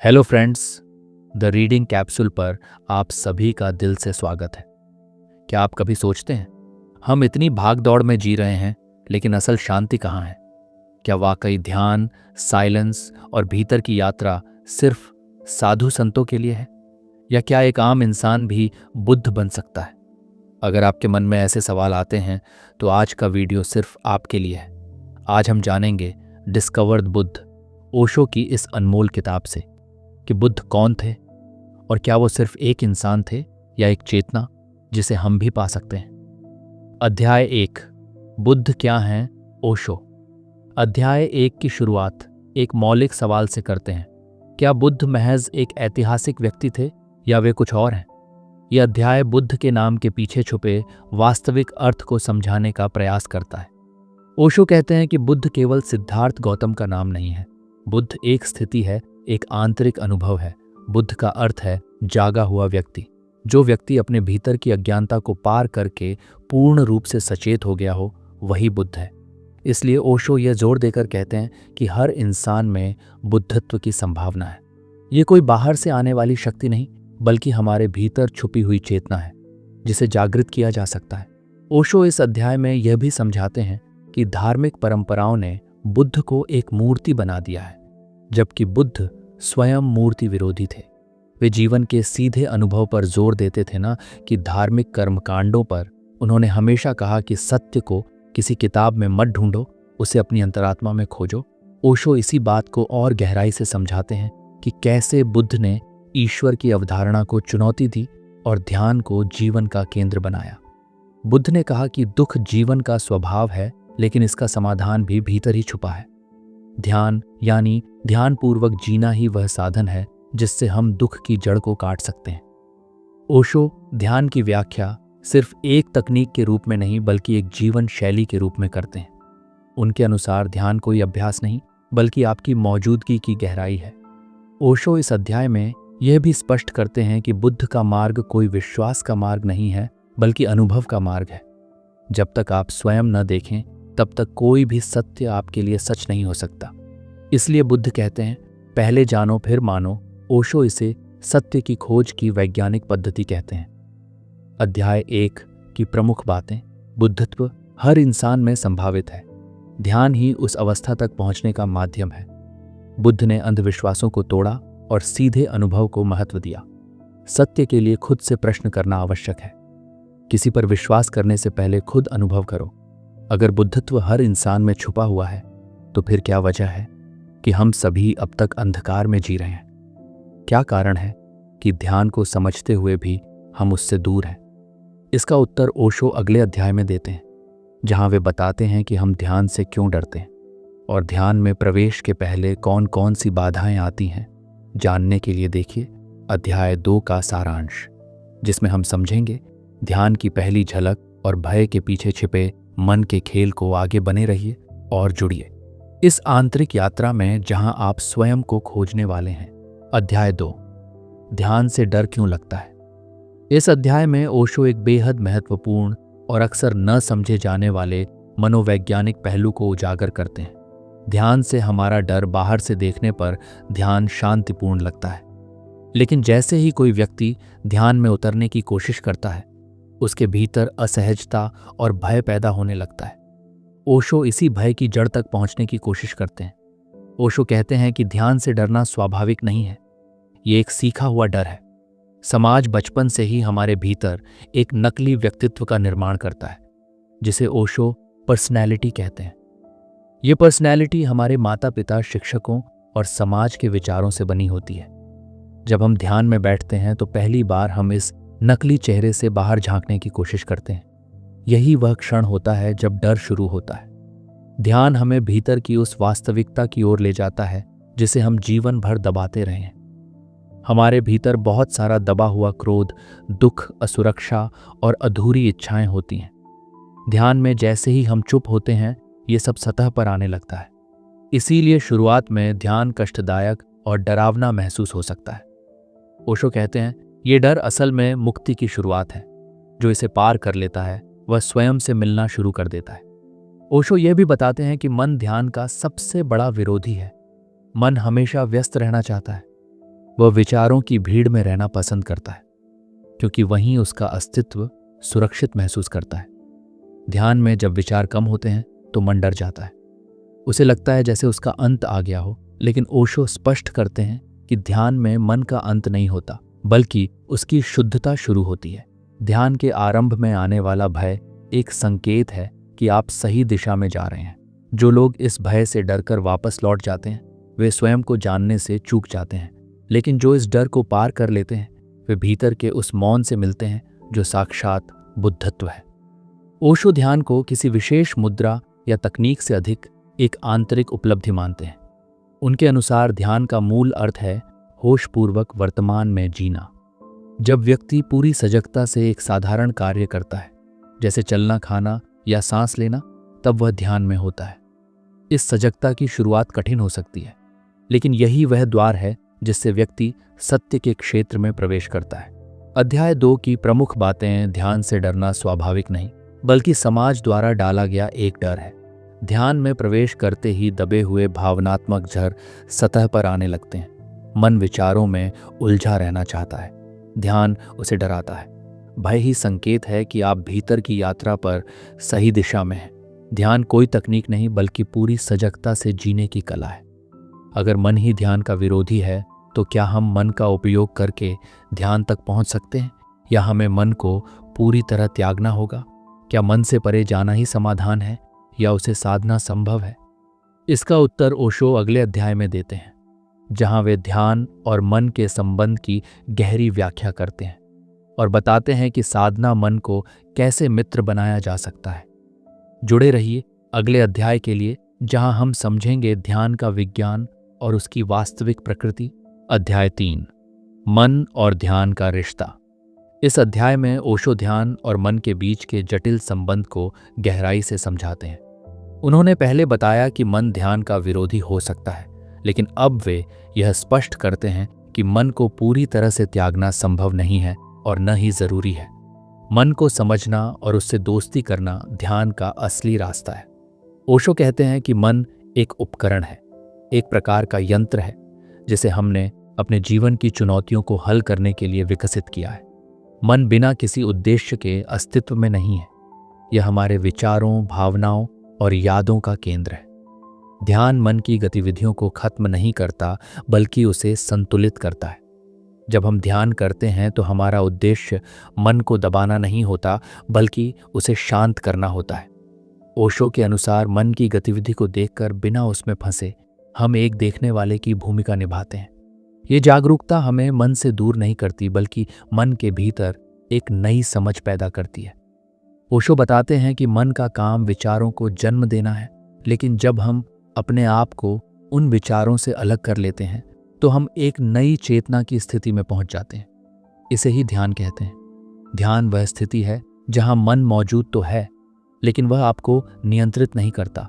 Hello friends, the reading capsule पर आप सभी का दिल से स्वागत है। क्या आप कभी सोचते हैं हम इतनी भाग दौड़ में जी रहे हैं, लेकिन असल शांति कहाँ है? क्या वाकई ध्यान, साइलेंस और भीतर की यात्रा सिर्फ साधु संतों के लिए है, या क्या एक आम इंसान भी बुद्ध बन सकता है? अगर आपके मन में ऐसे सवाल आते हैं तो आज का वीडियो सिर्फ आपके लिए है। आज हम जानेंगे डिस्कवर्ड बुद्ध, ओशो की इस अनमोल किताब से, कि बुद्ध कौन थे और क्या वो सिर्फ एक इंसान थे या एक चेतना जिसे हम भी पा सकते हैं। अध्याय 1, बुद्ध क्या हैं, ओशो। अध्याय 1 की शुरुआत एक मौलिक सवाल से करते हैं। क्या बुद्ध महज एक ऐतिहासिक व्यक्ति थे या वे कुछ और हैं? यह अध्याय बुद्ध के नाम के पीछे छुपे वास्तविक अर्थ को समझाने का प्रयास करता है। ओशो कहते हैं कि बुद्ध केवल सिद्धार्थ गौतम का नाम नहीं है। बुद्ध एक स्थिति है, एक आंतरिक अनुभव है। बुद्ध का अर्थ है जागा हुआ व्यक्ति। जो व्यक्ति अपने भीतर की अज्ञानता को पार करके पूर्ण रूप से सचेत हो गया हो, वही बुद्ध है। इसलिए ओशो यह जोर देकर कहते हैं कि हर इंसान में बुद्धत्व की संभावना है। ये कोई बाहर से आने वाली शक्ति नहीं, बल्कि हमारे भीतर छुपी हुई चेतना है, जिसे जागृत किया जा सकता है। ओशो इस अध्याय में यह भी समझाते हैं कि धार्मिक परंपराओं ने बुद्ध को एक मूर्ति बना दिया है, जबकि बुद्ध स्वयं मूर्ति विरोधी थे। वे जीवन के सीधे अनुभव पर जोर देते थे ना कि धार्मिक कर्मकांडों पर। उन्होंने हमेशा कहा कि सत्य को किसी किताब में मत ढूंढो, उसे अपनी अंतरात्मा में खोजो। ओशो इसी बात को और गहराई से समझाते हैं कि कैसे बुद्ध ने ईश्वर की अवधारणा को चुनौती दी और ध्यान को जीवन का केंद्र बनाया। बुद्ध ने कहा कि दुख जीवन का स्वभाव है, लेकिन इसका समाधान भी भीतर ही छुपा है। ध्यान यानी ध्यानपूर्वक जीना ही वह साधन है जिससे हम दुख की जड़ को काट सकते हैं। ओशो ध्यान की व्याख्या सिर्फ एक तकनीक के रूप में नहीं, बल्कि एक जीवन शैली के रूप में करते हैं। उनके अनुसार ध्यान कोई अभ्यास नहीं, बल्कि आपकी मौजूदगी की गहराई है। ओशो इस अध्याय में यह भी स्पष्ट करते हैं कि बुद्ध का मार्ग कोई विश्वास का मार्ग नहीं है, बल्कि अनुभव का मार्ग है। जब तक आप स्वयं न देखें, तब तक कोई भी सत्य आपके लिए सच नहीं हो सकता। इसलिए बुद्ध कहते हैं, पहले जानो फिर मानो। ओशो इसे सत्य की खोज की वैज्ञानिक पद्धति कहते हैं। अध्याय 1 की प्रमुख बातें। बुद्धत्व हर इंसान में संभावित है। ध्यान ही उस अवस्था तक पहुंचने का माध्यम है। बुद्ध ने अंधविश्वासों को तोड़ा और सीधे अनुभव को महत्व दिया। सत्य के लिए खुद से प्रश्न करना आवश्यक है। किसी पर विश्वास करने से पहले खुद अनुभव करो। अगर बुद्धत्व हर इंसान में छुपा हुआ है, तो फिर क्या वजह है कि हम सभी अब तक अंधकार में जी रहे हैं? क्या कारण है कि ध्यान को समझते हुए भी हम उससे दूर हैं? इसका उत्तर ओशो अगले अध्याय में देते हैं, जहां वे बताते हैं कि हम ध्यान से क्यों डरते हैं और ध्यान में प्रवेश के पहले कौन कौन सी बाधाएं आती हैं। जानने के लिए देखिए अध्याय 2 का सारांश, जिसमें हम समझेंगे ध्यान की पहली झलक और भय के पीछे छिपे मन के खेल को। आगे बने रहिए और जुड़िए इस आंतरिक यात्रा में जहां आप स्वयं को खोजने वाले हैं। अध्याय 2, ध्यान से डर क्यों लगता है। इस अध्याय में ओशो एक बेहद महत्वपूर्ण और अक्सर न समझे जाने वाले मनोवैज्ञानिक पहलू को उजागर करते हैं। ध्यान से हमारा डर बाहर से देखने पर ध्यान शांतिपूर्ण लगता है, लेकिन जैसे ही कोई व्यक्ति ध्यान में उतरने की कोशिश करता है, उसके भीतर असहजता और भय पैदा होने लगता है। ओशो इसी भय की जड़ तक पहुंचने की कोशिश करते हैं। ओशो कहते हैं कि ध्यान से डरना स्वाभाविक नहीं है, ये एक सीखा हुआ डर है। समाज बचपन से ही हमारे भीतर एक नकली व्यक्तित्व का निर्माण करता है, जिसे ओशो पर्सनैलिटी कहते हैं। ये पर्सनैलिटी हमारे माता पिता, शिक्षकों और समाज के विचारों से बनी होती है। जब हम ध्यान में बैठते हैं तो पहली बार हम इस नकली चेहरे से बाहर झांकने की कोशिश करते हैं। यही वह क्षण होता है जब डर शुरू होता है। ध्यान हमें भीतर की उस वास्तविकता की ओर ले जाता है जिसे हम जीवन भर दबाते रहे हैं। हमारे भीतर बहुत सारा दबा हुआ क्रोध, दुख, असुरक्षा और अधूरी इच्छाएं होती हैं। ध्यान में जैसे ही हम चुप होते हैं, ये सब सतह पर आने लगता है। इसीलिए शुरुआत में ध्यान कष्टदायक और डरावना महसूस हो सकता है। ओशो कहते हैं, ये डर असल में मुक्ति की शुरुआत है। जो इसे पार कर लेता है, वह स्वयं से मिलना शुरू कर देता है। ओशो यह भी बताते हैं कि मन ध्यान का सबसे बड़ा विरोधी है। मन हमेशा व्यस्त रहना चाहता है। वह विचारों की भीड़ में रहना पसंद करता है, क्योंकि वहीं उसका अस्तित्व सुरक्षित महसूस करता है। ध्यान में जब विचार कम होते हैं तो मन डर जाता है। उसे लगता है जैसे उसका अंत आ गया हो, लेकिन ओशो स्पष्ट करते हैं कि ध्यान में मन का अंत नहीं होता, बल्कि उसकी शुद्धता शुरू होती है। ध्यान के आरंभ में आने वाला भय एक संकेत है कि आप सही दिशा में जा रहे हैं। जो लोग इस भय से डरकर वापस लौट जाते हैं, वे स्वयं को जानने से चूक जाते हैं, लेकिन जो इस डर को पार कर लेते हैं, वे भीतर के उस मौन से मिलते हैं जो साक्षात बुद्धत्व है। ओशो ध्यान को किसी विशेष मुद्रा या तकनीक से अधिक एक आंतरिक उपलब्धि मानते हैं। उनके अनुसार ध्यान का मूल अर्थ है होशपूर्वक वर्तमान में जीना। जब व्यक्ति पूरी सजगता से एक साधारण कार्य करता है, जैसे चलना, खाना या सांस लेना, तब वह ध्यान में होता है। इस सजगता की शुरुआत कठिन हो सकती है, लेकिन यही वह द्वार है जिससे व्यक्ति सत्य के क्षेत्र में प्रवेश करता है। अध्याय 2 की प्रमुख बातें ध्यान से डरना स्वाभाविक नहीं, बल्कि समाज द्वारा डाला गया एक डर है। ध्यान में प्रवेश करते ही दबे हुए भावनात्मक झर सतह पर आने लगते हैं। मन विचारों में उलझा रहना चाहता है। ध्यान उसे डराता है। भय ही संकेत है कि आप भीतर की यात्रा पर सही दिशा में हैं। ध्यान कोई तकनीक नहीं, बल्कि पूरी सजगता से जीने की कला है। अगर मन ही ध्यान का विरोधी है, तो क्या हम मन का उपयोग करके ध्यान तक पहुंच सकते हैं, या हमें मन को पूरी तरह त्यागना होगा? क्या मन से परे जाना ही समाधान है, या उसे साधना संभव है? इसका उत्तर ओशो अगले अध्याय में देते हैं, जहां वे ध्यान और मन के संबंध की गहरी व्याख्या करते हैं और बताते हैं कि साधना मन को कैसे मित्र बनाया जा सकता है। जुड़े रहिए अगले अध्याय के लिए, जहां हम समझेंगे ध्यान का विज्ञान और उसकी वास्तविक प्रकृति। अध्याय 3, मन और ध्यान का रिश्ता। इस अध्याय में ओशो ध्यान और मन के बीच के जटिल संबंध को गहराई से समझाते हैं। उन्होंने पहले बताया कि मन ध्यान का विरोधी हो सकता है, लेकिन अब वे यह स्पष्ट करते हैं कि मन को पूरी तरह से त्यागना संभव नहीं है और न ही जरूरी है। मन को समझना और उससे दोस्ती करना ध्यान का असली रास्ता है। ओशो कहते हैं कि मन एक उपकरण है, एक प्रकार का यंत्र है, जिसे हमने अपने जीवन की चुनौतियों को हल करने के लिए विकसित किया है। मन बिना किसी उद्देश्य के अस्तित्व में नहीं है। यह हमारे विचारों, भावनाओं और यादों का केंद्र है। ध्यान मन की गतिविधियों को खत्म नहीं करता, बल्कि उसे संतुलित करता है। जब हम ध्यान करते हैं तो हमारा उद्देश्य मन को दबाना नहीं होता, बल्कि उसे शांत करना होता है। ओशो के अनुसार मन की गतिविधि को देखकर बिना उसमें फंसे हम एक देखने वाले की भूमिका निभाते हैं। ये जागरूकता हमें मन से दूर नहीं करती, बल्कि मन के भीतर एक नई समझ पैदा करती है। ओशो बताते हैं कि मन का काम विचारों को जन्म देना है, लेकिन जब हम अपने आप को उन विचारों से अलग कर लेते हैं तो हम एक नई चेतना की स्थिति में पहुंच जाते हैं। इसे ही ध्यान कहते हैं। ध्यान वह स्थिति है जहां मन मौजूद तो है, लेकिन वह आपको नियंत्रित नहीं करता।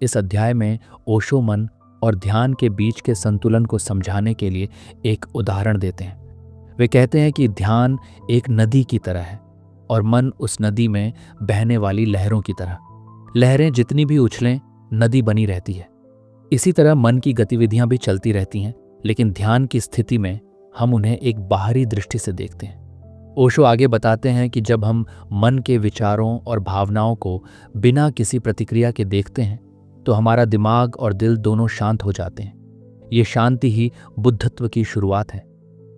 इस अध्याय में ओशो मन और ध्यान के बीच के संतुलन को समझाने के लिए एक उदाहरण देते हैं। वे कहते हैं कि ध्यान एक नदी की तरह है और मन उस नदी में बहने वाली लहरों की तरह। लहरें जितनी भी उछलें, नदी बनी रहती है। इसी तरह मन की गतिविधियां भी चलती रहती हैं, लेकिन ध्यान की स्थिति में हम उन्हें एक बाहरी दृष्टि से देखते हैं। ओशो आगे बताते हैं कि जब हम मन के विचारों और भावनाओं को बिना किसी प्रतिक्रिया के देखते हैं तो हमारा दिमाग और दिल दोनों शांत हो जाते हैं। ये शांति ही बुद्धत्व की शुरुआत है।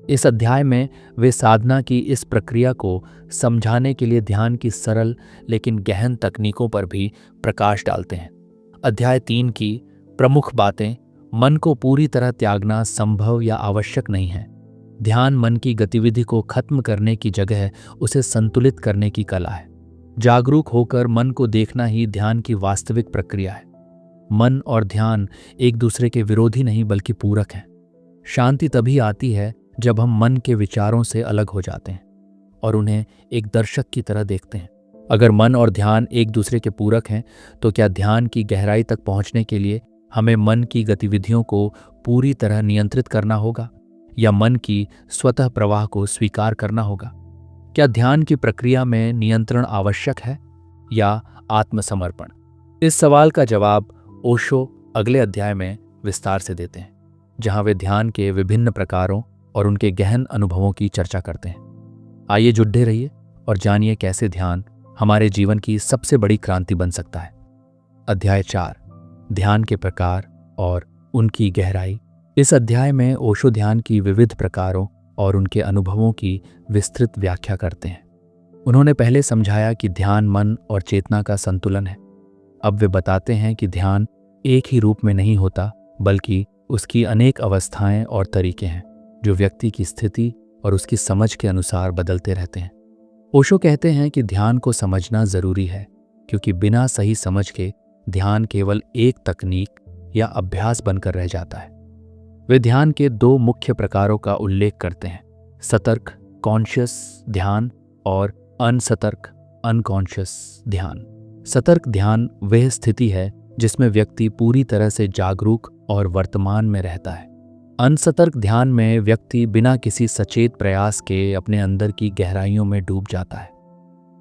इस अध्याय में वे साधना की इस प्रक्रिया को समझाने के लिए ध्यान की सरल लेकिन गहन तकनीकों पर भी प्रकाश डालते हैं। अध्याय 3 की प्रमुख बातें: मन को पूरी तरह त्यागना संभव या आवश्यक नहीं है। ध्यान मन की गतिविधि को खत्म करने की जगह उसे संतुलित करने की कला है। जागरूक होकर मन को देखना ही ध्यान की वास्तविक प्रक्रिया है। मन और ध्यान एक दूसरे के विरोधी नहीं, बल्कि पूरक हैं। शांति तभी आती है जब हम मन के विचारों से अलग हो जाते हैं और उन्हें एक दर्शक की तरह देखते हैं। अगर मन और ध्यान एक दूसरे के पूरक हैं, तो क्या ध्यान की गहराई तक पहुंचने के लिए हमें मन की गतिविधियों को पूरी तरह नियंत्रित करना होगा, या मन की स्वतः प्रवाह को स्वीकार करना होगा? क्या ध्यान की प्रक्रिया में नियंत्रण आवश्यक है या आत्मसमर्पण? इस सवाल का जवाब ओशो अगले अध्याय में विस्तार से देते हैं। जहां वे ध्यान के विभिन्न प्रकारों और उनके गहन अनुभवों की चर्चा करते हैं। आइए जुड़े रहिए और जानिए कैसे ध्यान हमारे जीवन की सबसे बड़ी क्रांति बन सकता है। अध्याय 4, ध्यान के प्रकार और उनकी गहराई। इस अध्याय में ओशो ध्यान की विविध प्रकारों और उनके अनुभवों की विस्तृत व्याख्या करते हैं। उन्होंने पहले समझाया कि ध्यान मन और चेतना का संतुलन है। अब वे बताते हैं कि ध्यान एक ही रूप में नहीं होता, बल्कि उसकी अनेक अवस्थाएं और तरीके हैं जो व्यक्ति की स्थिति और उसकी समझ के अनुसार बदलते रहते हैं। ओशो कहते हैं कि ध्यान को समझना जरूरी है, क्योंकि बिना सही समझ के ध्यान केवल एक तकनीक या अभ्यास बनकर रह जाता है। वे ध्यान के 2 मुख्य प्रकारों का उल्लेख करते हैं, सतर्क कॉन्शियस ध्यान और अनसतर्क अनकॉन्शियस ध्यान। सतर्क ध्यान वह स्थिति है जिसमें व्यक्ति पूरी तरह से जागरूक और वर्तमान में रहता है। अनसतर्क ध्यान में व्यक्ति बिना किसी सचेत प्रयास के अपने अंदर की गहराइयों में डूब जाता है।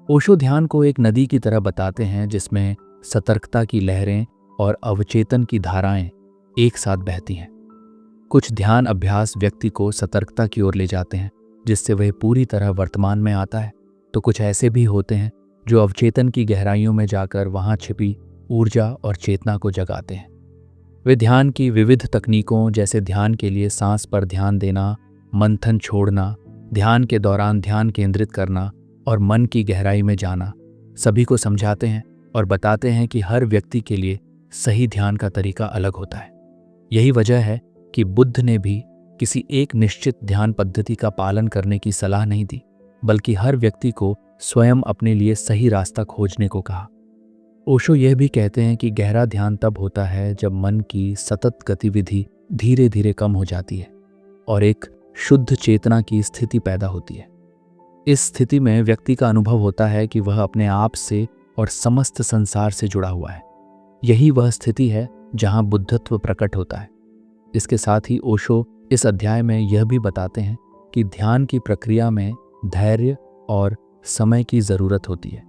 ओशो ध्यान को एक नदी की तरह बताते हैं जिसमें सतर्कता की लहरें और अवचेतन की धाराएं एक साथ बहती हैं। कुछ ध्यान अभ्यास व्यक्ति को सतर्कता की ओर ले जाते हैं, जिससे वह पूरी तरह वर्तमान में आता है, तो कुछ ऐसे भी होते हैं जो अवचेतन की गहराइयों में जाकर वहां छिपी ऊर्जा और चेतना को जगाते हैं। वे ध्यान की विविध तकनीकों जैसे ध्यान के लिए सांस पर ध्यान देना, मंथन छोड़ना, ध्यान के दौरान ध्यान केंद्रित करना और मन की गहराई में जाना सभी को समझाते हैं और बताते हैं कि हर व्यक्ति के लिए सही ध्यान का तरीका अलग होता है। यही वजह है कि बुद्ध ने भी किसी एक निश्चित ध्यान पद्धति का पालन करने की सलाह नहीं दी, बल्कि हर व्यक्ति को स्वयं अपने लिए सही रास्ता खोजने को कहा। ओशो यह भी कहते हैं कि गहरा ध्यान तब होता है जब मन की सतत गतिविधि धीरे धीरे कम हो जाती है और एक शुद्ध चेतना की स्थिति पैदा होती है। इस स्थिति में व्यक्ति का अनुभव होता है कि वह अपने आप से और समस्त संसार से जुड़ा हुआ है। यही वह स्थिति है जहां बुद्धत्व प्रकट होता है। इसके साथ ही ओशो इस अध्याय में यह भी बताते हैं कि ध्यान की प्रक्रिया में धैर्य और समय की जरूरत होती है।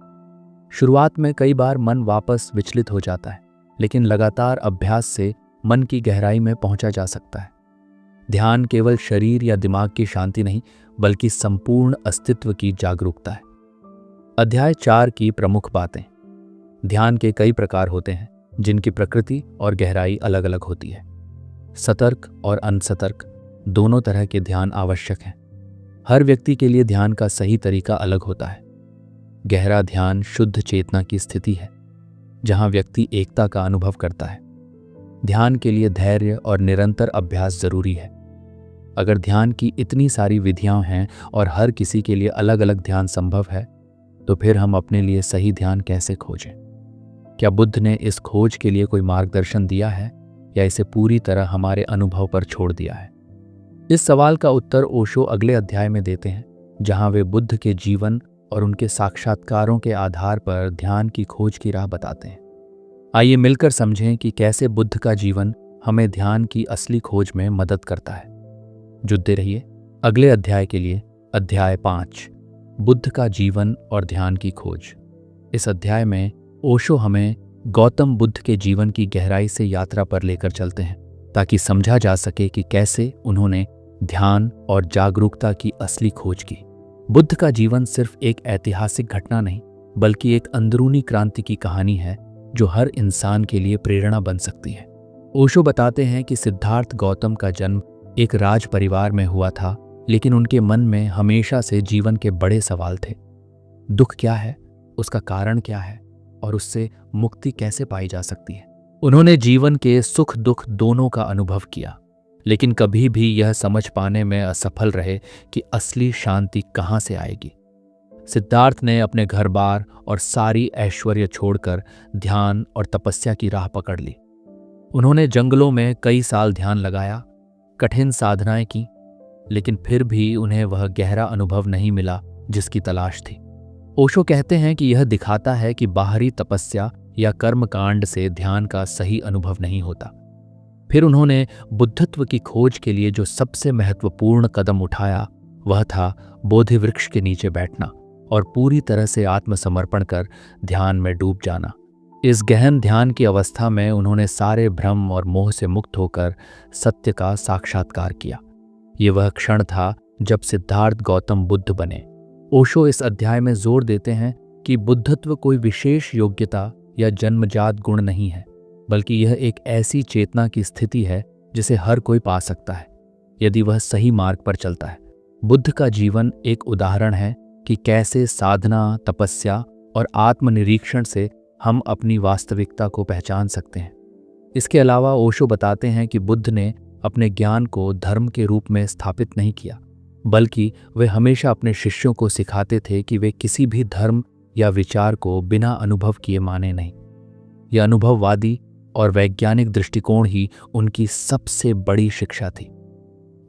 शुरुआत में कई बार मन वापस विचलित हो जाता है, लेकिन लगातार अभ्यास से मन की गहराई में पहुंचा जा सकता है। ध्यान केवल शरीर या दिमाग की शांति नहीं, बल्कि संपूर्ण अस्तित्व की जागरूकता है। अध्याय 4 की प्रमुख बातें। ध्यान के कई प्रकार होते हैं जिनकी प्रकृति और गहराई अलग अलग होती है। सतर्क और अनसतर्क दोनों तरह के ध्यान आवश्यक हैं। हर व्यक्ति के लिए ध्यान का सही तरीका अलग होता है। गहरा ध्यान शुद्ध चेतना की स्थिति है, जहां व्यक्ति एकता का अनुभव करता है। ध्यान के लिए धैर्य और निरंतर अभ्यास जरूरी है। अगर ध्यान की इतनी सारी विधियां हैं और हर किसी के लिए अलग अलग ध्यान संभव है, तो फिर हम अपने लिए सही ध्यान कैसे खोजें? क्या बुद्ध ने इस खोज के लिए कोई मार्गदर्शन दिया है या इसे पूरी तरह हमारे अनुभव पर छोड़ दिया है? इस सवाल का उत्तर ओशो अगले अध्याय में देते हैं, जहां वे बुद्ध के जीवन और उनके साक्षात्कारों के आधार पर ध्यान की खोज की राह बताते हैं। आइए मिलकर समझें कि कैसे बुद्ध का जीवन हमें ध्यान की असली खोज में मदद करता है। जुड़ते रहिए अगले अध्याय के लिए। अध्याय 5, बुद्ध का जीवन और ध्यान की खोज। इस अध्याय में ओशो हमें गौतम बुद्ध के जीवन की गहराई से यात्रा पर लेकर चलते हैं, ताकि समझा जा सके कि कैसे उन्होंने ध्यान और जागरूकता की असली खोज की। बुद्ध का जीवन सिर्फ एक ऐतिहासिक घटना नहीं, बल्कि एक अंदरूनी क्रांति की कहानी है जो हर इंसान के लिए प्रेरणा बन सकती है। ओशो बताते हैं कि सिद्धार्थ गौतम का जन्म एक राज परिवार में हुआ था, लेकिन उनके मन में हमेशा से जीवन के बड़े सवाल थे। दुख क्या है, उसका कारण क्या है और उससे मुक्ति कैसे पाई जा सकती है। उन्होंने जीवन के सुख दुख दोनों का अनुभव किया, लेकिन कभी भी यह समझ पाने में असफल रहे कि असली शांति कहाँ से आएगी। सिद्धार्थ ने अपने घर बार और सारी ऐश्वर्य छोड़कर ध्यान और तपस्या की राह पकड़ ली। उन्होंने जंगलों में कई साल ध्यान लगाया, कठिन साधनाएं की, लेकिन फिर भी उन्हें वह गहरा अनुभव नहीं मिला जिसकी तलाश थी। ओशो कहते हैं कि यह दिखाता है कि बाहरी तपस्या या कर्मकांड से ध्यान का सही अनुभव नहीं होता। फिर उन्होंने बुद्धत्व की खोज के लिए जो सबसे महत्वपूर्ण कदम उठाया वह था बोधि वृक्ष के नीचे बैठना और पूरी तरह से आत्मसमर्पण कर ध्यान में डूब जाना। इस गहन ध्यान की अवस्था में उन्होंने सारे भ्रम और मोह से मुक्त होकर सत्य का साक्षात्कार किया। ये वह क्षण था जब सिद्धार्थ गौतम बुद्ध बने। ओशो इस अध्याय में जोर देते हैं कि बुद्धत्व कोई विशेष योग्यता या जन्मजात गुण नहीं है, बल्कि यह एक ऐसी चेतना की स्थिति है जिसे हर कोई पा सकता है यदि वह सही मार्ग पर चलता है। बुद्ध का जीवन एक उदाहरण है कि कैसे साधना, तपस्या और आत्मनिरीक्षण से हम अपनी वास्तविकता को पहचान सकते हैं। इसके अलावा ओशो बताते हैं कि बुद्ध ने अपने ज्ञान को धर्म के रूप में स्थापित नहीं किया, बल्कि वे हमेशा अपने शिष्यों को सिखाते थे कि वे किसी भी धर्म या विचार को बिना अनुभव किए माने नहीं। यह अनुभववादी और वैज्ञानिक दृष्टिकोण ही उनकी सबसे बड़ी शिक्षा थी।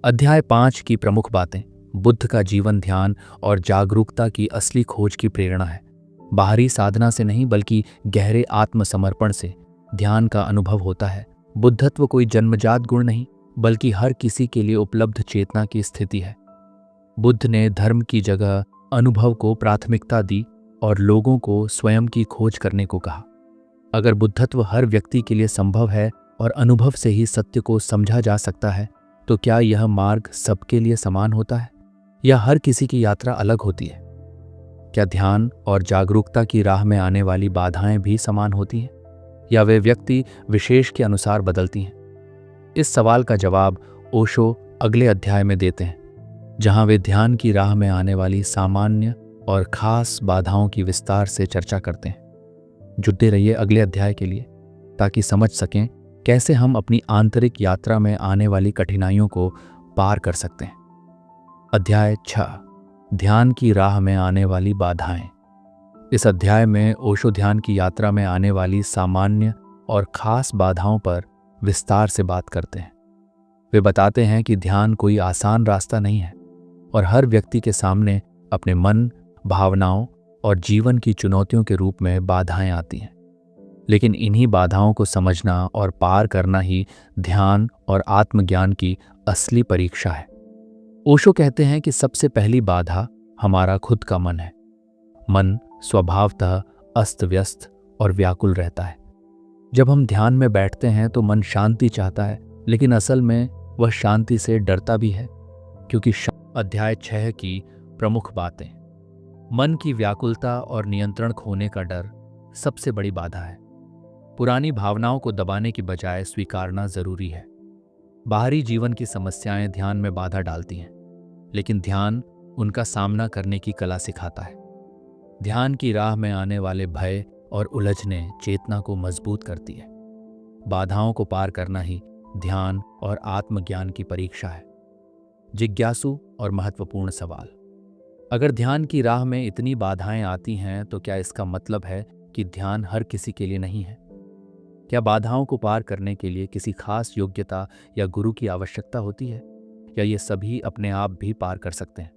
अध्याय 5 की प्रमुख बातें। बुद्ध का जीवन ध्यान और जागरूकता की असली खोज की प्रेरणा है। बाहरी साधना से नहीं बल्कि गहरे आत्मसमर्पण से ध्यान का अनुभव होता है। बुद्धत्व कोई जन्मजात गुण नहीं, बल्कि हर किसी के लिए उपलब्ध चेतना की स्थिति है। बुद्ध ने धर्म की जगह अनुभव को प्राथमिकता दी और लोगों को स्वयं की खोज करने को कहा। अगर बुद्धत्व हर व्यक्ति के लिए संभव है और अनुभव से ही सत्य को समझा जा सकता है, तो क्या यह मार्ग सबके लिए समान होता है या हर किसी की यात्रा अलग होती है? क्या ध्यान और जागरूकता की राह में आने वाली बाधाएं भी समान होती हैं या वे व्यक्ति विशेष के अनुसार बदलती हैं? इस सवाल का जवाब ओशो अगले अध्याय में देते हैं, जहां वे ध्यान की राह में आने वाली सामान्य और खास बाधाओं की विस्तार से चर्चा करते हैं। जुड़ते रहिए अगले अध्याय के लिए ताकि समझ सकें कैसे हम अपनी आंतरिक यात्रा में आने वाली कठिनाइयों को पार कर सकते हैं। अध्याय 6, ध्यान की राह में आने वाली बाधाएं। इस अध्याय में ओशो ध्यान की यात्रा में आने वाली सामान्य और खास बाधाओं पर विस्तार से बात करते हैं। वे बताते हैं कि ध्यान कोई आसान रास्ता नहीं है और हर व्यक्ति के सामने अपने मन, भावनाओं और जीवन की चुनौतियों के रूप में बाधाएं आती हैं। लेकिन इन्हीं बाधाओं को समझना और पार करना ही ध्यान और आत्मज्ञान की असली परीक्षा है। ओशो कहते हैं कि सबसे पहली बाधा हमारा खुद का मन है। मन स्वभावतः अस्त व्यस्त और व्याकुल रहता है। जब हम ध्यान में बैठते हैं तो मन शांति चाहता है, लेकिन असल में वह शांति से डरता भी है, क्योंकि अध्याय 6 की प्रमुख बातें। मन की व्याकुलता और नियंत्रण खोने का डर सबसे बड़ी बाधा है। पुरानी भावनाओं को दबाने की बजाय स्वीकारना जरूरी है। बाहरी जीवन की समस्याएं ध्यान में बाधा डालती हैं, लेकिन ध्यान उनका सामना करने की कला सिखाता है। ध्यान की राह में आने वाले भय और उलझने चेतना को मजबूत करती है। बाधाओं को पार करना ही ध्यान और आत्मज्ञान की परीक्षा है। जिज्ञासु और महत्वपूर्ण सवाल। अगर ध्यान की राह में इतनी बाधाएं आती हैं तो क्या इसका मतलब है कि ध्यान हर किसी के लिए नहीं है? क्या बाधाओं को पार करने के लिए किसी खास योग्यता या गुरु की आवश्यकता होती है, या ये सभी अपने आप भी पार कर सकते हैं?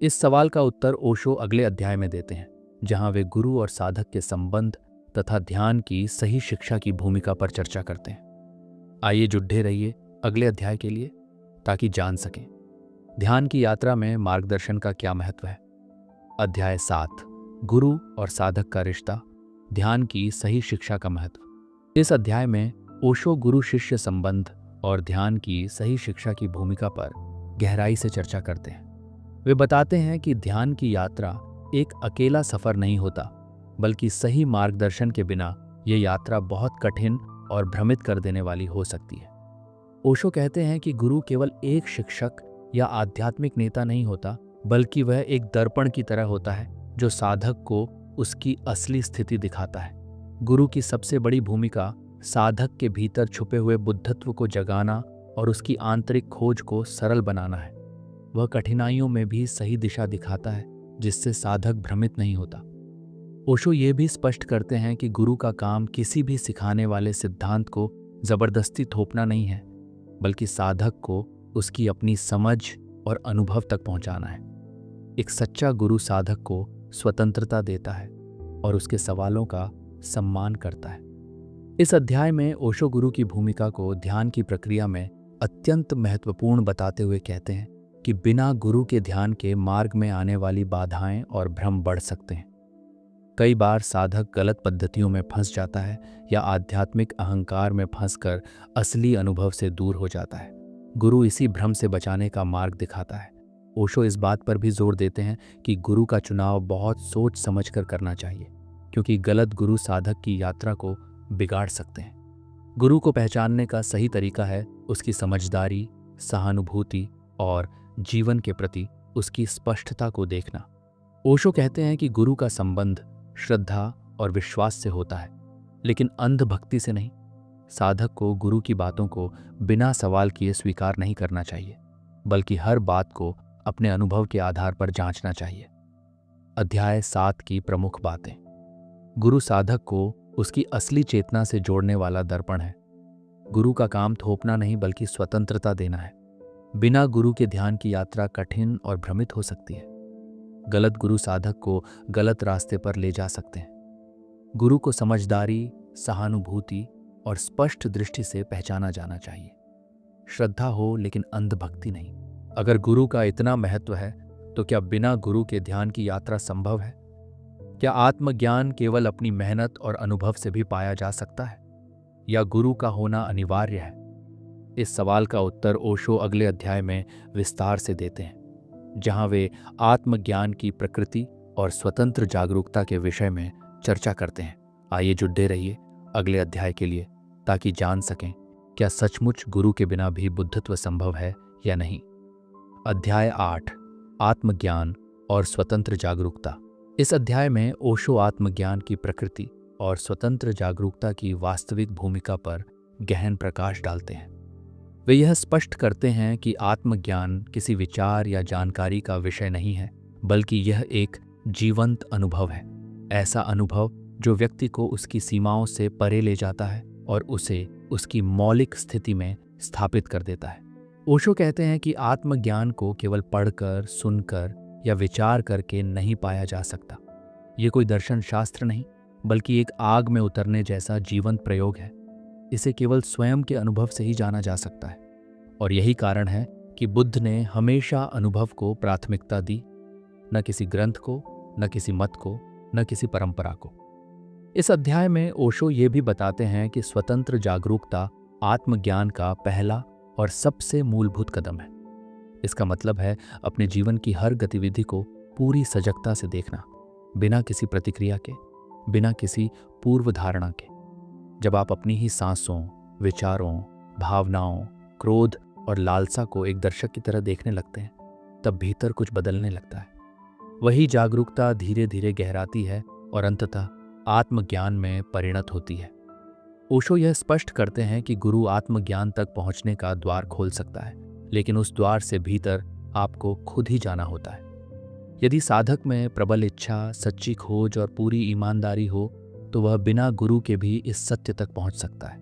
इस सवाल का उत्तर ओशो अगले अध्याय में देते हैं, जहां वे गुरु और साधक के संबंध तथा ध्यान की सही शिक्षा की भूमिका पर चर्चा करते हैं। आइए जुड़े रहिए अगले अध्याय के लिए ताकि जान सकें ध्यान की यात्रा में मार्गदर्शन का क्या महत्व है। अध्याय 7, गुरु और साधक का रिश्ता, ध्यान की सही शिक्षा का महत्व। इस अध्याय में ओशो गुरु शिष्य संबंध और ध्यान की सही शिक्षा की भूमिका पर गहराई से चर्चा करते हैं। वे बताते हैं कि ध्यान की यात्रा एक अकेला सफर नहीं होता, बल्कि सही मार्गदर्शन के बिना ये यात्रा बहुत कठिन और भ्रमित कर देने वाली हो सकती है। ओशो कहते हैं कि गुरु केवल एक शिक्षक या आध्यात्मिक नेता नहीं होता, बल्कि वह एक दर्पण की तरह होता है जो साधक को उसकी असली स्थिति दिखाता है। गुरु की सबसे बड़ी भूमिका साधक के भीतर छुपे हुए बुद्धत्व को जगाना और उसकी आंतरिक खोज को सरल बनाना है। वह कठिनाइयों में भी सही दिशा दिखाता है, जिससे साधक भ्रमित नहीं होता। ओशो ये भी स्पष्ट करते हैं कि गुरु का काम किसी भी सिखाने वाले सिद्धांत को जबरदस्ती थोपना नहीं है, बल्कि साधक को उसकी अपनी समझ और अनुभव तक पहुंचाना है। एक सच्चा गुरु साधक को स्वतंत्रता देता है और उसके सवालों का सम्मान करता है। इस अध्याय में ओशो गुरु की भूमिका को ध्यान की प्रक्रिया में अत्यंत महत्वपूर्ण बताते हुए कहते हैं कि बिना गुरु के ध्यान के मार्ग में आने वाली बाधाएं और भ्रम बढ़ सकते हैं। कई बार साधक गलत पद्धतियों में फंस जाता है या आध्यात्मिक अहंकार में फंसकर असली अनुभव से दूर हो जाता है। गुरु इसी भ्रम से बचाने का मार्ग दिखाता है। ओशो इस बात पर भी जोर देते हैं कि गुरु का चुनाव बहुत सोच समझकर करना चाहिए, क्योंकि गलत गुरु साधक की यात्रा को बिगाड़ सकते हैं। गुरु को पहचानने का सही तरीका है उसकी समझदारी, सहानुभूति और जीवन के प्रति उसकी स्पष्टता को देखना। ओशो कहते हैं कि गुरु का संबंध श्रद्धा और विश्वास से होता है, लेकिन अंध भक्ति से नहीं। साधक को गुरु की बातों को बिना सवाल किए स्वीकार नहीं करना चाहिए, बल्कि हर बात को अपने अनुभव के आधार पर जांचना चाहिए। अध्याय 7 की प्रमुख बातें। गुरु साधक को उसकी असली चेतना से जोड़ने वाला दर्पण है। गुरु का काम थोपना नहीं, बल्कि स्वतंत्रता देना है। बिना गुरु के ध्यान की यात्रा कठिन और भ्रमित हो सकती है। गलत गुरु साधक को गलत रास्ते पर ले जा सकते हैं। गुरु को समझदारी, सहानुभूति और स्पष्ट दृष्टि से पहचाना जाना चाहिए। श्रद्धा हो, लेकिन अंधभक्ति नहीं। अगर गुरु का इतना महत्व है तो क्या बिना गुरु के ध्यान की यात्रा संभव है? क्या आत्मज्ञान केवल अपनी मेहनत और अनुभव से भी पाया जा सकता है, या गुरु का होना अनिवार्य है? इस सवाल का उत्तर ओशो अगले अध्याय में विस्तार से देते हैं, जहां वे आत्मज्ञान की प्रकृति और स्वतंत्र जागरूकता के विषय में चर्चा करते हैं। आइए जुड़े रहिए अगले अध्याय के लिए, ताकि जान सकें क्या सचमुच गुरु के बिना भी बुद्धत्व संभव है या नहीं। अध्याय 8, आत्मज्ञान और स्वतंत्र जागरूकता। इस अध्याय में ओशो आत्मज्ञान की प्रकृति और स्वतंत्र जागरूकता की वास्तविक भूमिका पर गहन प्रकाश डालते हैं। वे यह स्पष्ट करते हैं कि आत्मज्ञान किसी विचार या जानकारी का विषय नहीं है, बल्कि यह एक जीवंत अनुभव है। ऐसा अनुभव जो व्यक्ति को उसकी सीमाओं से परे ले जाता है और उसे उसकी मौलिक स्थिति में स्थापित कर देता है। ओशो कहते हैं कि आत्मज्ञान को केवल पढ़कर, सुनकर या विचार करके नहीं पाया जा सकता। ये कोई दर्शन शास्त्र नहीं, बल्कि एक आग में उतरने जैसा जीवंत प्रयोग है। इसे केवल स्वयं के अनुभव से ही जाना जा सकता है, और यही कारण है कि बुद्ध ने हमेशा अनुभव को प्राथमिकता दी, न किसी ग्रंथ को, न किसी मत को, न किसी परंपरा को। इस अध्याय में ओशो ये भी बताते हैं कि स्वतंत्र जागरूकता आत्मज्ञान का पहला और सबसे मूलभूत कदम है। इसका मतलब है अपने जीवन की हर गतिविधि को पूरी सजगता से देखना, बिना किसी प्रतिक्रिया के, बिना किसी पूर्व धारणा के। जब आप अपनी ही सांसों, विचारों, भावनाओं, क्रोध और लालसा को एक दर्शक की तरह देखने लगते हैं, तब भीतर कुछ बदलने लगता है। वही जागरूकता धीरे धीरे गहराती है और अंततः आत्मज्ञान में परिणत होती है। ओशो यह स्पष्ट करते हैं कि गुरु आत्मज्ञान तक पहुंचने का द्वार खोल सकता है, लेकिन उस द्वार से भीतर आपको खुद ही जाना होता है। यदि साधक में प्रबल इच्छा, सच्ची खोज और पूरी ईमानदारी हो, तो वह बिना गुरु के भी इस सत्य तक पहुंच सकता है।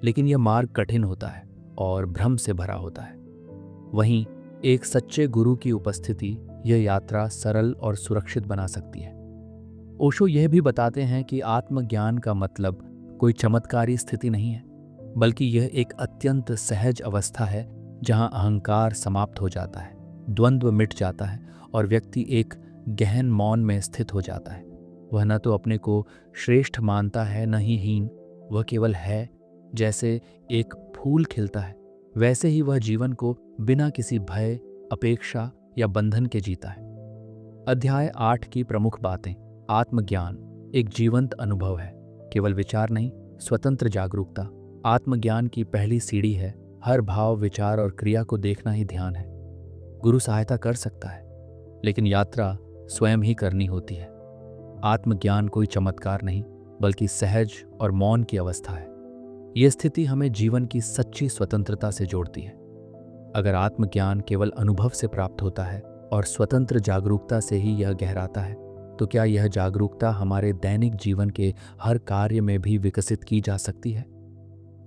लेकिन यह मार्ग कठिन होता है और भ्रम से भरा होता है। वहीं एक सच्चे गुरु की उपस्थिति यह यात्रा सरल और सुरक्षित बना सकती है। ओशो यह भी बताते हैं कि आत्मज्ञान का मतलब कोई चमत्कारी स्थिति नहीं है, बल्कि यह एक अत्यंत सहज अवस्था है जहां अहंकार समाप्त हो जाता है, द्वंद्व मिट जाता है और व्यक्ति एक गहन मौन में स्थित हो जाता है। वह न तो अपने को श्रेष्ठ मानता है, न ही हीन, वह केवल है। जैसे एक फूल खिलता है, वैसे ही वह जीवन को बिना किसी भय, अपेक्षा या बंधन के जीता है। अध्याय 8 की प्रमुख बातें। आत्मज्ञान एक जीवंत अनुभव है, केवल विचार नहीं, स्वतंत्र जागरूकता। आत्मज्ञान की पहली सीढ़ी है हर भाव, विचार और क्रिया को देखना ही ध्यान है। गुरु सहायता कर सकता है, लेकिन यात्रा स्वयं ही करनी होती है। आत्मज्ञान कोई चमत्कार नहीं, बल्कि सहज और मौन की अवस्था है। यह स्थिति हमें जीवन की सच्ची स्वतंत्रता से जोड़ती है। अगर आत्मज्ञान केवल अनुभव से प्राप्त होता है और स्वतंत्र जागरूकता से ही यह गहराता है, तो क्या यह जागरूकता हमारे दैनिक जीवन के हर कार्य में भी विकसित की जा सकती है?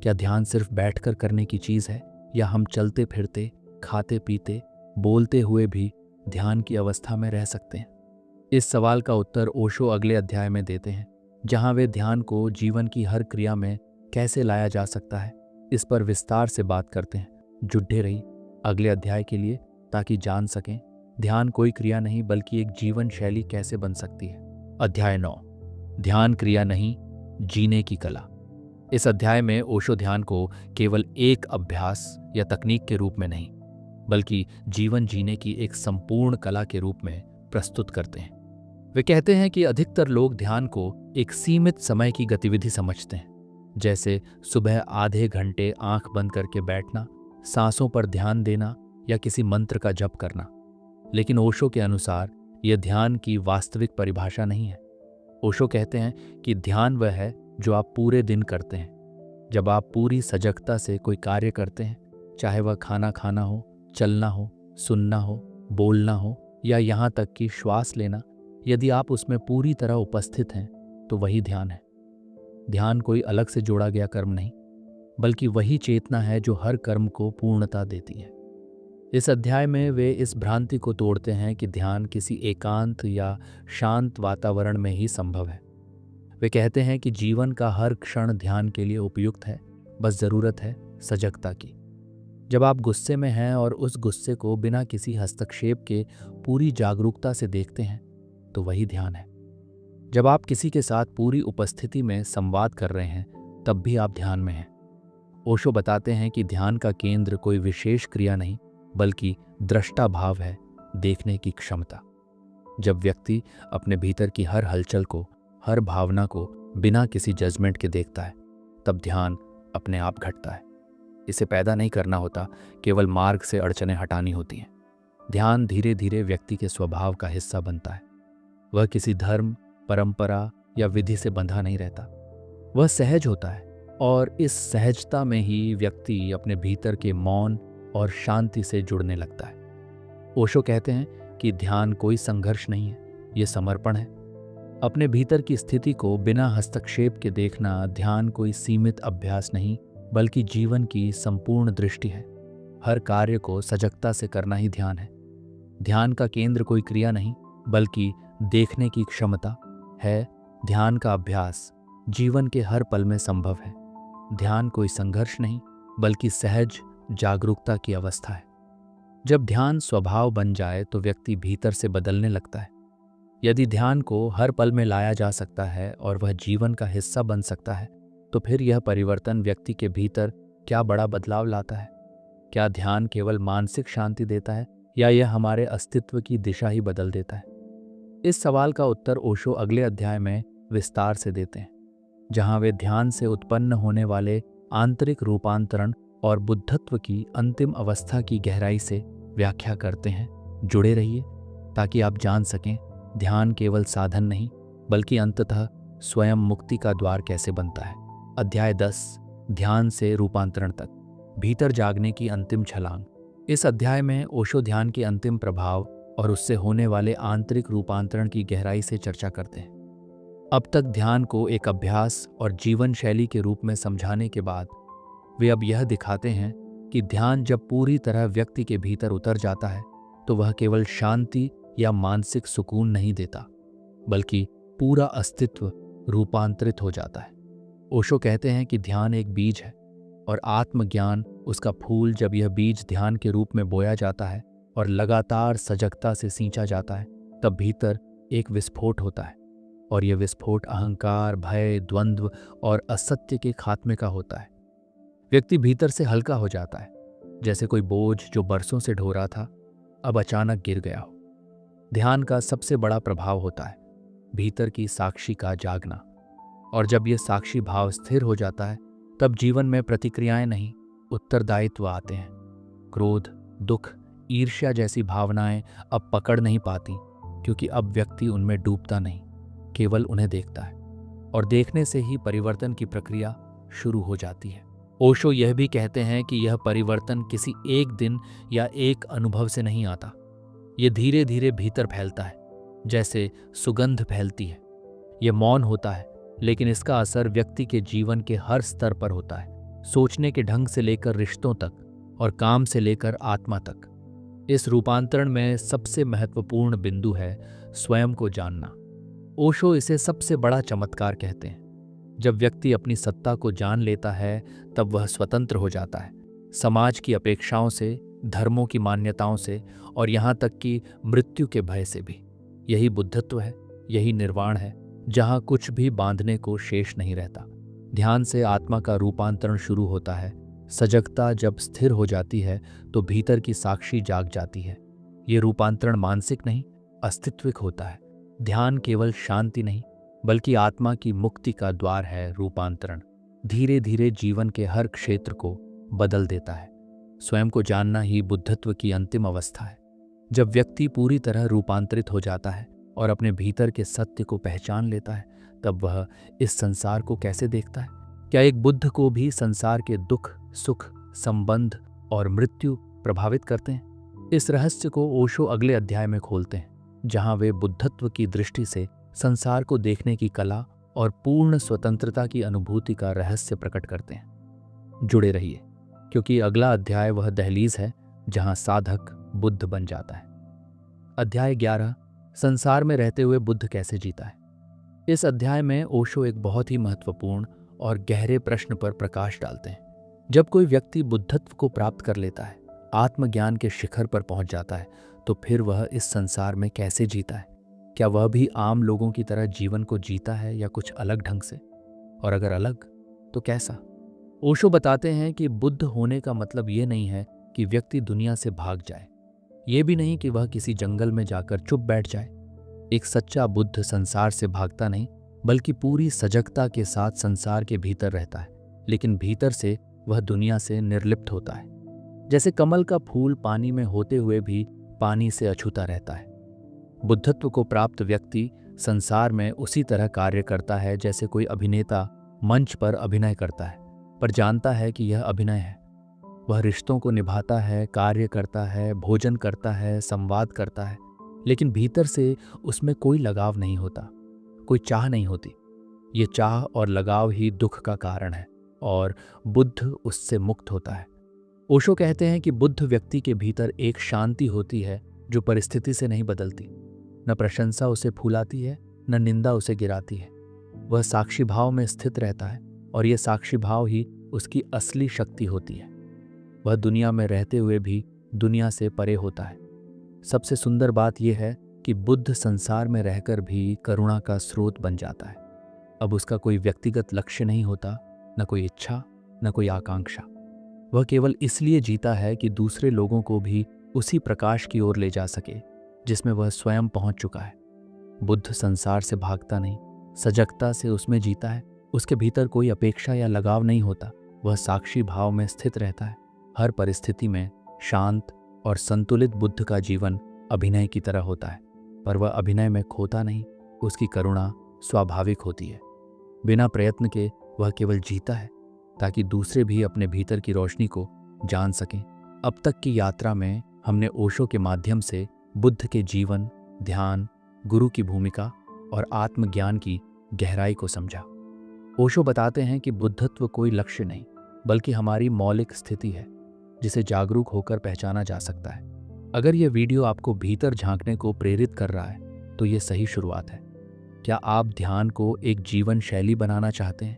क्या ध्यान सिर्फ बैठकर करने की चीज़ है, या हम चलते फिरते, खाते पीते, बोलते हुए भी ध्यान की अवस्था में रह सकते हैं? इस सवाल का उत्तर ओशो अगले अध्याय में देते हैं, जहां वे ध्यान को जीवन की हर क्रिया में कैसे लाया जा सकता है, इस पर विस्तार से बात करते हैं। जुड़े रहिए अगले अध्याय के लिए, ताकि जान सकें ध्यान कोई क्रिया नहीं, बल्कि एक जीवन शैली कैसे बन सकती है। अध्याय 9, ध्यान क्रिया नहीं, जीने की कला। इस अध्याय में ओशो ध्यान को केवल एक अभ्यास या तकनीक के रूप में नहीं, बल्कि जीवन जीने की एक संपूर्ण कला के रूप में प्रस्तुत करते हैं। वे कहते हैं कि अधिकतर लोग ध्यान को एक सीमित समय की गतिविधि समझते हैं, जैसे सुबह आधे घंटे आंख बंद करके बैठना, सांसों पर ध्यान देना या किसी मंत्र का जप करना। लेकिन ओशो के अनुसार यह ध्यान की वास्तविक परिभाषा नहीं है। ओशो कहते हैं कि ध्यान वह है जो आप पूरे दिन करते हैं। जब आप पूरी सजगता से कोई कार्य करते हैं, चाहे वह खाना खाना हो, चलना हो, सुनना हो, बोलना हो या यहाँ तक कि श्वास लेना, यदि आप उसमें पूरी तरह उपस्थित हैं तो वही ध्यान है। ध्यान कोई अलग से जोड़ा गया कर्म नहीं, बल्कि वही चेतना है जो हर कर्म को पूर्णता देती है। इस अध्याय में वे इस भ्रांति को तोड़ते हैं कि ध्यान किसी एकांत या शांत वातावरण में ही संभव है। वे कहते हैं कि जीवन का हर क्षण ध्यान के लिए उपयुक्त है, बस जरूरत है सजगता की। जब आप गुस्से में हैं और उस गुस्से को बिना किसी हस्तक्षेप के पूरी जागरूकता से देखते हैं तो वही ध्यान है। जब आप किसी के साथ पूरी उपस्थिति में संवाद कर रहे हैं तब भी आप ध्यान में हैं। ओशो बताते हैं कि ध्यान का केंद्र कोई विशेष क्रिया नहीं, बल्कि दृष्टा भाव है, देखने की क्षमता। जब व्यक्ति अपने भीतर की हर हलचल को, हर भावना को बिना किसी जजमेंट के देखता है, तब ध्यान अपने आप घटता है। इसे पैदा नहीं करना होता, केवल मार्ग से अड़चनें हटानी होती हैं। ध्यान धीरे धीरे व्यक्ति के स्वभाव का हिस्सा बनता है। वह किसी धर्म, परंपरा या विधि से बंधा नहीं रहता। वह सहज होता है और इस सहजता में ही व्यक्ति अपने भीतर के मौन और शांति से जुड़ने लगता है। ओशो कहते हैं कि ध्यान कोई संघर्ष नहीं है, ये समर्पण है। अपने भीतर की स्थिति को बिना हस्तक्षेप के देखना ध्यान कोई सीमित अभ्यास नहीं, बल्कि जीवन की संपूर्ण दृष्टि है। हर कार्य को सजगता से करना ही ध्यान है। ध्यान का केंद्र कोई क्रिया नहीं, बल्कि देखने की क्षमता है। ध्यान का अभ्यास जीवन के हर पल में संभव है। ध्यान कोई संघर्ष नहीं, बल्कि सहज जागरूकता की अवस्था है। जब ध्यान स्वभाव बन जाए तो व्यक्ति भीतर से बदलने लगता है। यदि ध्यान को हर पल में लाया जा सकता है और वह जीवन का हिस्सा बन सकता है, तो फिर यह परिवर्तन व्यक्ति के भीतर क्या बड़ा बदलाव लाता है। क्या ध्यान केवल मानसिक शांति देता है या यह हमारे अस्तित्व की दिशा ही बदल देता है? इस सवाल का उत्तर ओशो अगले अध्याय में विस्तार से देते हैं, जहां वे ध्यान से उत्पन्न होने वाले आंतरिक रूपांतरण और बुद्धत्व की अंतिम अवस्था की गहराई से व्याख्या करते हैं। जुड़े रहिए ताकि आप जान सकें ध्यान केवल साधन नहीं, बल्कि अंततः स्वयं मुक्ति का द्वार कैसे बनता है। अध्याय 10, ध्यान से रूपांतरण तक, भीतर जागने की अंतिम छलांग। इस अध्याय में ओशो ध्यान के अंतिम प्रभाव और उससे होने वाले आंतरिक रूपांतरण की गहराई से चर्चा करते हैं। अब तक ध्यान को एक अभ्यास और जीवन शैली के रूप में समझाने के बाद वे अब यह दिखाते हैं कि ध्यान जब पूरी तरह व्यक्ति के भीतर उतर जाता है तो वह केवल शांति या मानसिक सुकून नहीं देता, बल्कि पूरा अस्तित्व रूपांतरित हो जाता है। ओशो कहते हैं कि ध्यान एक बीज है और आत्मज्ञान उसका फूल। जब यह बीज ध्यान के रूप में बोया जाता है और लगातार सजगता से सींचा जाता है, तब भीतर एक विस्फोट होता है। और यह विस्फोट अहंकार, भय, द्वंद्व और असत्य के खात्मे का होता है। व्यक्ति भीतर से हल्का हो जाता है, जैसे कोई बोझ जो बरसों से ढो रहा था अब अचानक गिर गया हो। ध्यान का सबसे बड़ा प्रभाव होता है भीतर की साक्षी का जागना। और जब यह साक्षी भाव स्थिर हो जाता है, तब जीवन में प्रतिक्रियाएं नहीं, उत्तरदायित्व आते हैं। क्रोध, दुख, ईर्ष्या जैसी भावनाएं अब पकड़ नहीं पाती, क्योंकि अब व्यक्ति उनमें डूबता नहीं, केवल उन्हें देखता है। और देखने से ही परिवर्तन की प्रक्रिया शुरू हो जाती है। ओशो यह भी कहते हैं कि यह परिवर्तन किसी एक दिन या एक अनुभव से नहीं आता। यह धीरे धीरे भीतर फैलता है, जैसे सुगंध फैलती है। यह मौन होता है, लेकिन इसका असर व्यक्ति के जीवन के हर स्तर पर होता है, सोचने के ढंग से लेकर रिश्तों तक और काम से लेकर आत्मा तक। इस रूपांतरण में सबसे महत्वपूर्ण बिंदु है स्वयं को जानना। ओशो इसे सबसे बड़ा चमत्कार कहते हैं। जब व्यक्ति अपनी सत्ता को जान लेता है, तब वह स्वतंत्र हो जाता है, समाज की अपेक्षाओं से, धर्मों की मान्यताओं से और यहाँ तक कि मृत्यु के भय से भी। यही बुद्धत्व है, यही निर्वाण है, जहां कुछ भी बांधने को शेष नहीं रहता। ध्यान से आत्मा का रूपांतरण शुरू होता है। सजगता जब स्थिर हो जाती है तो भीतर की साक्षी जाग जाती है। ये रूपांतरण मानसिक नहीं, अस्तित्विक होता है। ध्यान केवल शांति नहीं, बल्कि आत्मा की मुक्ति का द्वार है। रूपांतरण धीरे धीरे जीवन के हर क्षेत्र को बदल देता है। स्वयं को जानना ही बुद्धत्व की अंतिम अवस्था है। जब व्यक्ति पूरी तरह रूपांतरित हो जाता है और अपने भीतर के सत्य को पहचान लेता है, तब वह इस संसार को कैसे देखता है? क्या एक बुद्ध को भी संसार के दुख, सुख, संबंध और मृत्यु प्रभावित करते हैं? इस रहस्य को ओशो अगले अध्याय में खोलते हैं, जहां वे बुद्धत्व की दृष्टि से संसार को देखने की कला और पूर्ण स्वतंत्रता की अनुभूति का रहस्य प्रकट करते हैं। जुड़े रहिए, क्योंकि अगला अध्याय वह दहलीज है जहां साधक बुद्ध बन जाता है। अध्याय 11, संसार में रहते हुए बुद्ध कैसे जीता है। इस अध्याय में ओशो एक बहुत ही महत्वपूर्ण और गहरे प्रश्न पर प्रकाश डालते हैं। जब कोई व्यक्ति बुद्धत्व को प्राप्त कर लेता है, आत्मज्ञान के शिखर पर पहुंच जाता है, तो फिर वह इस संसार में कैसे जीता है? क्या वह भी आम लोगों की तरह जीवन को जीता है या कुछ अलग ढंग से? और अगर अलग, तो कैसा? ओशो बताते हैं कि बुद्ध होने का मतलब ये नहीं है कि व्यक्ति दुनिया से भाग जाए। ये भी नहीं कि वह किसी जंगल में जाकर चुप बैठ जाए। एक सच्चा बुद्ध संसार से भागता नहीं, बल्कि पूरी सजगता के साथ संसार के भीतर रहता है, लेकिन भीतर से वह दुनिया से निर्लिप्त होता है। जैसे कमल का फूल पानी में होते हुए भी पानी से अछूता रहता है। बुद्धत्व को प्राप्त व्यक्ति संसार में उसी तरह कार्य करता है जैसे कोई अभिनेता मंच पर अभिनय करता है, पर जानता है कि यह अभिनय है। वह रिश्तों को निभाता है, कार्य करता है, भोजन करता है, संवाद करता है, लेकिन भीतर से उसमें कोई लगाव नहीं होता, कोई चाह नहीं होती। ये चाह और लगाव ही दुख का कारण है, और बुद्ध उससे मुक्त होता है। ओशो कहते हैं कि बुद्ध व्यक्ति के भीतर एक शांति होती है जो परिस्थिति से नहीं बदलती। न प्रशंसा उसे फूलाती है, न निंदा उसे गिराती है। वह साक्षी भाव में स्थित रहता है, और यह साक्षी भाव ही उसकी असली शक्ति होती है। वह दुनिया में रहते हुए भी दुनिया से परे होता है। सबसे सुंदर बात यह है कि बुद्ध संसार में रहकर भी करुणा का स्रोत बन जाता है। अब उसका कोई व्यक्तिगत लक्ष्य नहीं होता, न कोई इच्छा, न कोई आकांक्षा। वह केवल इसलिए जीता है कि दूसरे लोगों को भी उसी प्रकाश की ओर ले जा सके जिसमें वह स्वयं पहुंच चुका है। बुद्ध संसार से भागता नहीं, सजगता से उसमें जीता है। उसके भीतर कोई अपेक्षा या लगाव नहीं होता। वह साक्षी भाव में स्थित रहता है। हर परिस्थिति में शांत और संतुलित बुद्ध का जीवन अभिनय की तरह होता है, पर वह अभिनय में खोता नहीं। उसकी करुणा स्वाभाविक होती है। बिना प्रयत्न के वह केवल जीता है ताकि दूसरे भी अपने भीतर की रोशनी को जान सकें। अब तक की यात्रा में हमने ओशो के माध्यम से बुद्ध के जीवन, ध्यान, गुरु की भूमिका और आत्मज्ञान की गहराई को समझा। ओशो बताते हैं कि बुद्धत्व कोई लक्ष्य नहीं, बल्कि हमारी मौलिक स्थिति है जिसे जागरूक होकर पहचाना जा सकता है। अगर यह वीडियो आपको भीतर झांकने को प्रेरित कर रहा है, तो ये सही शुरुआत है। क्या आप ध्यान को एक जीवन शैली बनाना चाहते हैं?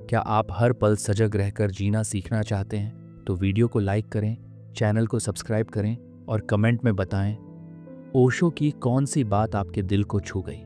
क्या आप हर पल सजग रहकर जीना सीखना चाहते हैं? तो वीडियो को लाइक करें, चैनल को सब्सक्राइब करें और कमेंट में बताएं ओशो की कौन सी बात आपके दिल को छू गई।